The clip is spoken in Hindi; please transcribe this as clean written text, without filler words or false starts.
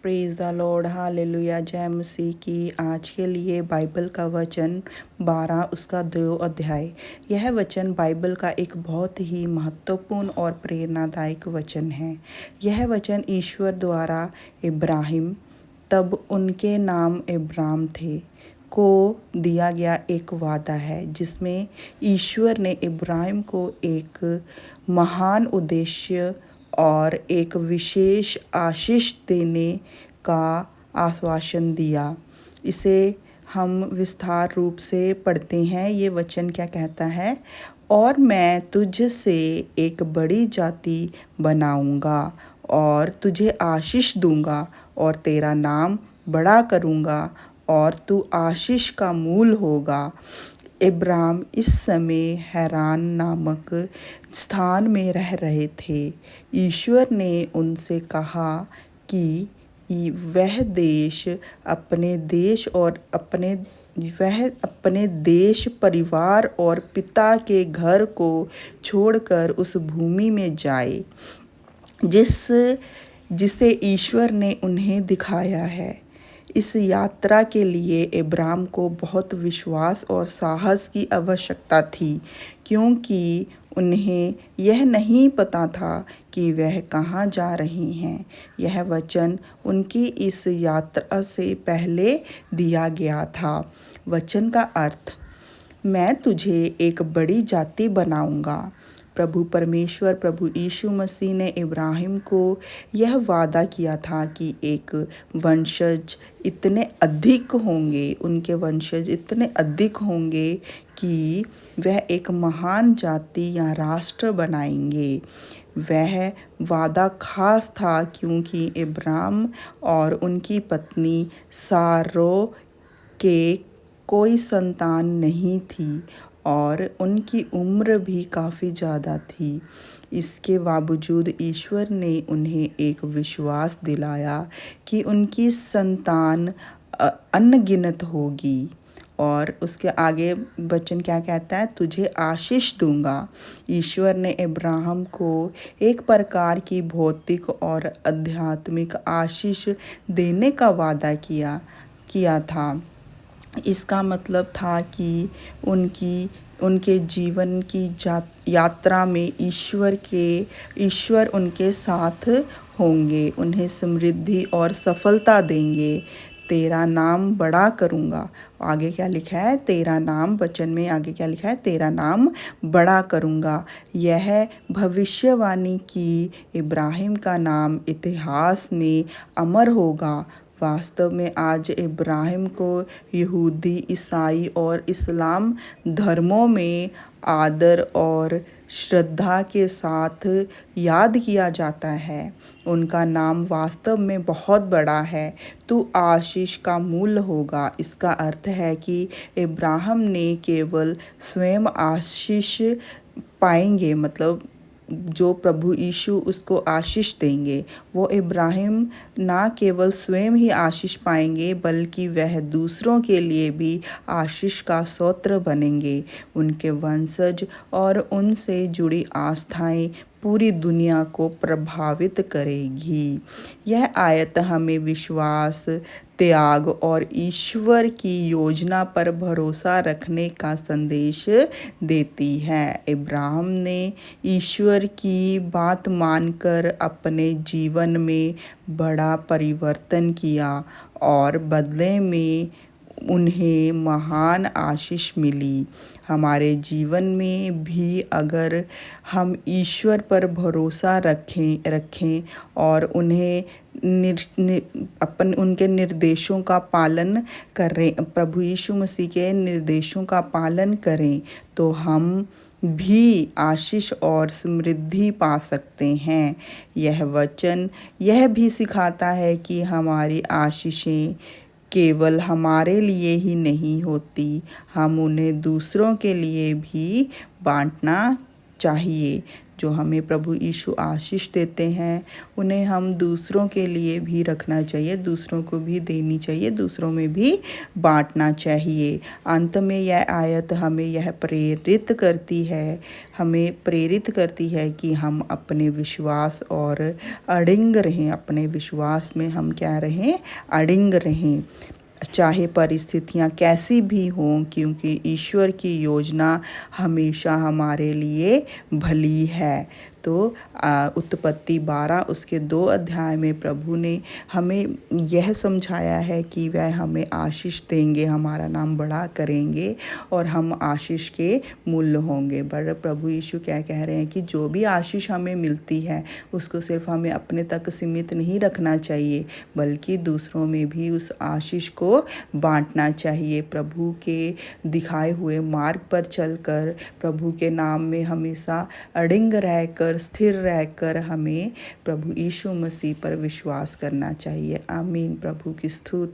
Praise the Lord, hallelujah. जय मसीह की। आज के लिए बाइबल का वचन 12 उसका 2 अध्याय। यह वचन बाइबल का एक बहुत ही महत्वपूर्ण और प्रेरणादायक वचन है। यह वचन ईश्वर द्वारा इब्राहिम, तब उनके नाम इब्राम थे, को दिया गया एक वादा है, जिसमें ईश्वर ने इब्राहिम को एक महान उद्देश्य और एक विशेष आशीष देने का आश्वासन दिया। इसे हम विस्तार रूप से पढ़ते हैं। ये वचन क्या कहता है? और मैं तुझसे एक बड़ी जाति बनाऊंगा और तुझे आशीष दूंगा और तेरा नाम बड़ा करूंगा और तू आशीष का मूल होगा। इब्राम इस समय हैरान नामक स्थान में रह रहे थे। ईश्वर ने उनसे कहा कि वह अपने देश, परिवार और पिता के घर को छोड़कर उस भूमि में जाए जिसे ईश्वर ने उन्हें दिखाया है। इस यात्रा के लिए इब्राम को बहुत विश्वास और साहस की आवश्यकता थी, क्योंकि उन्हें यह नहीं पता था कि वह कहाँ जा रहे हैं। यह वचन उनकी इस यात्रा से पहले दिया गया था। वचन का अर्थ: मैं तुझे एक बड़ी जाति बनाऊंगा। प्रभु परमेश्वर, प्रभु यीशु मसीह ने इब्राहिम को यह वादा किया था कि एक वंशज इतने अधिक होंगे, उनके वंशज इतने अधिक होंगे कि वह एक महान जाति या राष्ट्र बनाएंगे। वह वादा खास था क्योंकि इब्राम और उनकी पत्नी सारो के कोई संतान नहीं थी और उनकी उम्र भी काफ़ी ज़्यादा थी। इसके बावजूद ईश्वर ने उन्हें एक विश्वास दिलाया कि उनकी संतान अनगिनत होगी। और उसके आगे वचन क्या कहता है? तुझे आशीष दूंगा। ईश्वर ने इब्राहिम को एक प्रकार की भौतिक और आध्यात्मिक आशीष देने का वादा किया था। इसका मतलब था कि उनके जीवन की यात्रा में ईश्वर उनके साथ होंगे, उन्हें समृद्धि और सफलता देंगे। तेरा नाम बड़ा करूँगा। आगे क्या लिखा है? तेरा नाम, वचन में आगे क्या लिखा है? तेरा नाम बड़ा करूँगा। यह भविष्यवाणी की इब्राहिम का नाम इतिहास में अमर होगा। वास्तव में आज इब्राहिम को यहूदी, ईसाई और इस्लाम धर्मों में आदर और श्रद्धा के साथ याद किया जाता है। उनका नाम वास्तव में बहुत बड़ा है। तू आशीष का मूल होगा। इसका अर्थ है कि इब्राहिम ने केवल स्वयं आशीष पाएंगे, मतलब जो प्रभु यीशु उसको आशीष देंगे, वो इब्राहिम ना केवल स्वयं ही आशीष पाएंगे बल्कि वह दूसरों के लिए भी आशीष का स्रोत बनेंगे। उनके वंशज और उनसे जुड़ी आस्थाएं पूरी दुनिया को प्रभावित करेगी। यह आयत हमें विश्वास, त्याग और ईश्वर की योजना पर भरोसा रखने का संदेश देती है। इब्राहिम ने ईश्वर की बात मानकर अपने जीवन में बड़ा परिवर्तन किया और बदले में उन्हें महान आशीष मिली। हमारे जीवन में भी अगर हम ईश्वर पर भरोसा रखें और उनके निर्देशों का पालन करें, प्रभु यीशु मसीह के निर्देशों का पालन करें, तो हम भी आशीष और समृद्धि पा सकते हैं। यह वचन यह भी सिखाता है कि हमारी आशीषें केवल हमारे लिए ही नहीं होती, हम उन्हें दूसरों के लिए भी बांटना चाहिए। जो हमें प्रभु यीशु आशीष देते हैं उन्हें हम दूसरों के लिए भी रखना चाहिए, दूसरों को भी देनी चाहिए, दूसरों में भी बांटना चाहिए। अंत में यह आयत हमें यह प्रेरित करती है कि हम अपने विश्वास और अडिग रहें, अपने विश्वास में हम क्या रहें, अडिग रहें, चाहे परिस्थितियाँ कैसी भी हों, क्योंकि ईश्वर की योजना हमेशा हमारे लिए भली है। तो उत्पत्ति 12 उसके 2 अध्याय में प्रभु ने हमें यह समझाया है कि वह हमें आशीष देंगे, हमारा नाम बड़ा करेंगे और हम आशीष के मूल्य होंगे। पर प्रभु यीशु क्या कह रहे हैं कि जो भी आशीष हमें मिलती है उसको सिर्फ हमें अपने तक सीमित नहीं रखना चाहिए, बल्कि दूसरों में भी उस आशीष को बांटना चाहिए। प्रभु के दिखाए हुए मार्ग पर चलकर, प्रभु के नाम में हमेशा अडिग रहकर, स्थिर रहकर हमें प्रभु यीशु मसीह पर विश्वास करना चाहिए। आमीन। प्रभु की स्तुति।